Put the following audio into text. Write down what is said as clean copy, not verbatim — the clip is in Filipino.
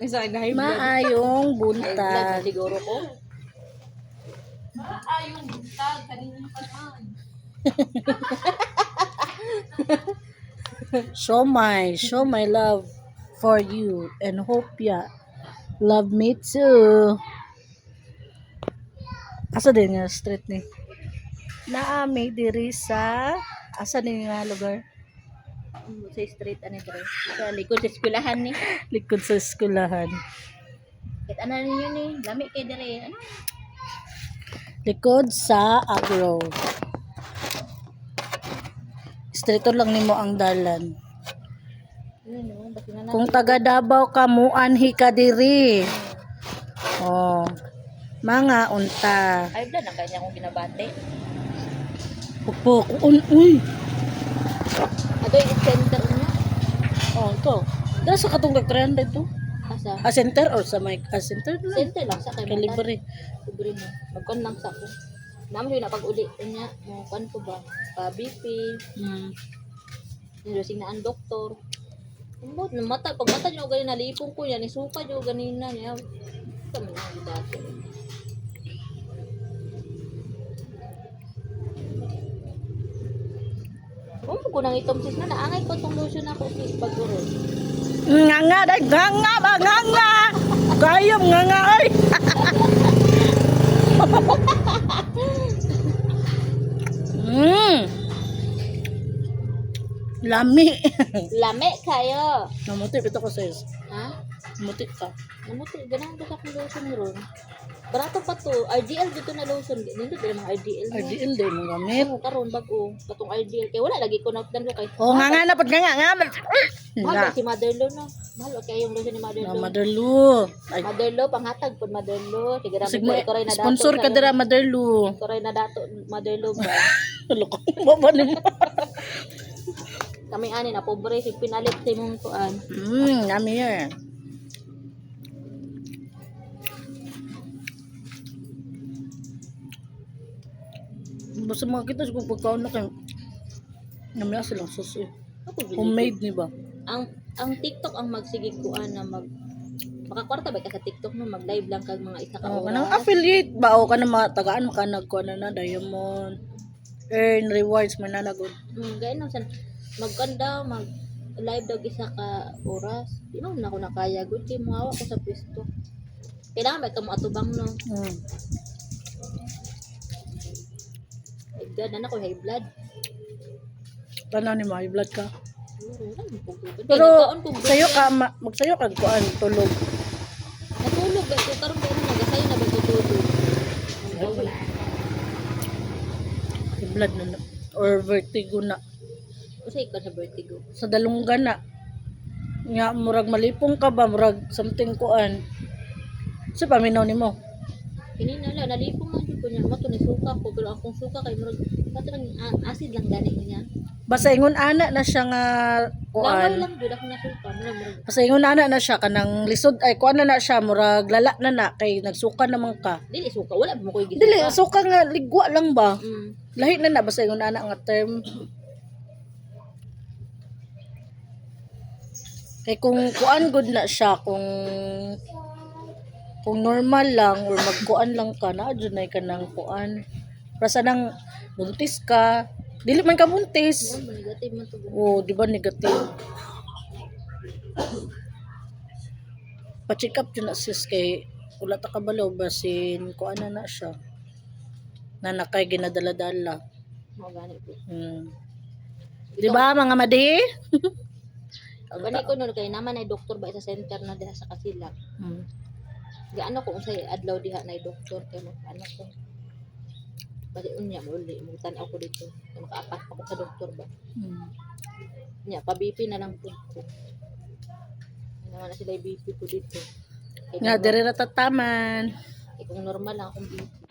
Isa na high blood. Maayong High blood na buntag. siguro ko. Maayong buntag. Kanina pa naman. Show my love for you and hope ya love me too. Asa din nga street ni? Naami diri sa asa din nga lugar? Sa street ano ito. Sa likod sa eskwelahan ni. Likod sa eskwelahan. Kahit ano ninyo ni. Lami kayo dali. Ano? Likod sa agro. Street lang nimo ang dalan. Ano, basta na Kung taga Davao ka muanhi ka diri. Oh. Mga unta. high blood ang kanya kong ginabate. Pupok. Uy. Ato yung center niya. Oh, ito. Dahil sa katong 300 to. Asa? A center or sa mic? A center lang. Center lang sa kay Kalibre. Libre mo. Magkon lang sa ako. Naman yun na pag-uli niya. Mo kan ko ba? Pa BP. Nilosing na ang doktor. Umbot na mata. Pag mata nyo ganyan nalipong ko yan. Isuka nyo ganina niya. Kami na ang dati. Kung ko nang itong sis na naangay ko itong lotion ako sis pag-uro. Nga day, nga ba, nga. Kayom nga ay. Lami. Lame kayo. Namuti ito ko sis. Ha? Namuti ka. Namuti, ganahan ko sa akong lotion ron. Barato pa to. RDL dito na lotion. Dito din mga RDL. RDL din mo gamit. Oo, karon bago. Katong RDL. Kaya wala, lagi ko na-updan ko kay. Oh, nga na pag nga. Mahal Na. ba si Motherlo no? Mahal ba kayo yung lotion ni Na Motherlo? Motherlu. Ay, Motherlo, panghatag po Motherlo. Sige na, sigma, ikaw rin na dato. sponsor ka dira Motherlu. Ikaw rin na dato, Motherlo ba? Loko mo ba ni mo? Kami ani na pobre, si pinalit sa imong kuan. Nami yan. Basta mga kita kung pagkaon na kayo. Nami silang susi. Ako bili. Homemade ni ba? Ang TikTok ang magsigig kuan na makakwarta ba ka sa TikTok no mag-live lang kag mga isa ka Oh, oras. kanang affiliate ba o kanang mga tagaan maka nagkuan na diamond. Earn rewards man na nagod. Gaya nang san magkanda mag live daw isa ka oras. Di man na ako nakaya good kay mo ko sa pwesto. Kailangan ba ka mo atubang no? God, na ko high blood. Tanan ni may blood ka. Pero Pero sayo ka magsayo ka kuan tulog. natulog ba ko karon ba nagasayo na ba tutulog? High blood na or vertigo na Usay ka sa vertigo. sa dalunggan na. Nga murag malipong ka ba murag something kuan. Sa paminaw nimo. Kini na lang nalipong man jud ko niya mo to ni suka ko pero akong suka kay murag pato lang acid lang gani niya. Basta ingon ana na siya nga Laway kuan. lang jud ako na suka murag. Basta ingon ana na siya kanang lisod ay kuan na siya murag lala na kay nagsuka naman ka. Dili suka wala mo koy gisuka. Dili suka nga ligwa lang ba? Mm. Lahi na basta ingon ana nga term. Kay kung kuan good na siya kung normal lang or magkuan lang ka na adyo na kanang kuan. Para nang buntis ka, dili man ka buntis. Ano negative man to. Oh, di ba negative? Pa-check up yun na sis kay wala ta kabalaw basin kuan na siya. Na nakay ginadala-dala. Mo gani po. Di ba mga madi? Gani ko no kay naman ay doktor ba sa center na diha sa Kasilak. Gaano ko unsay adlaw diha na doktor kay ano ko. Bali unya mo uli mo tan-aw ko dito. Makaapat pa ko sa doktor ba. Nya pa BP na lang po ko. Naman na sila BP ko dito. Nga dire ratataman. Kung normal lang akong BP.